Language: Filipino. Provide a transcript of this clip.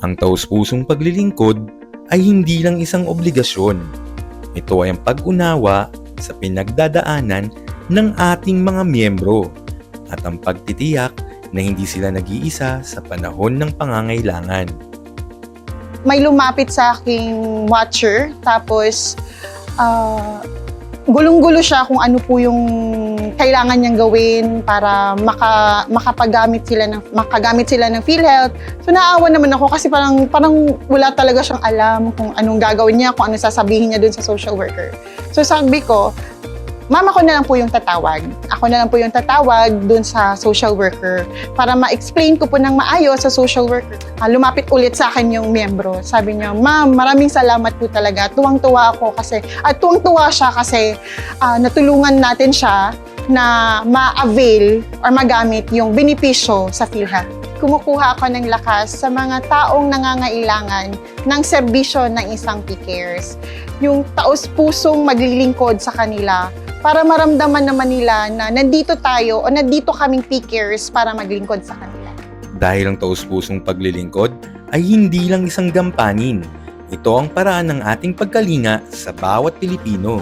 Ang taus-pusong paglilingkod ay hindi lang isang obligasyon. Ito ay ang pag-unawa sa pinagdadaanan ng ating mga miyembro at ang pagtitiyak na hindi sila nag-iisa sa panahon ng pangangailangan. May lumapit sa aking watcher, tapos gulong-gulo siya kung ano po yung kailangan niyang gawin para makagamit sila ng PhilHealth. So naawa naman ako kasi parang wala talaga siyang alam kung anong gagawin niya, kung ano sasabihin niya dun sa social worker. So sabi ko, ma'am, ako na lang po yung tatawag. Ako na lang po yung tatawag dun sa social worker para ma-explain ko po ng maayos sa social worker. Lumapit ulit sa akin yung miyembro. Sabi niya, ma'am, maraming salamat po talaga. Tuwang-tuwa ako kasi, tuwang-tuwa siya kasi natulungan natin siya na ma-avail or magamit yung benepisyo sa PhilHealth. Kumukuha ako ng lakas sa mga taong nangangailangan ng serbisyo ng isang PCares. Yung taos-pusong maglilingkod sa kanila para maramdaman naman nila na nandito tayo o nandito kaming PCares para maglingkod sa kanila. Dahil ang taus-pusong paglilingkod ay hindi lang isang gampanin. Ito ang paraan ng ating pagkalinga sa bawat Pilipino.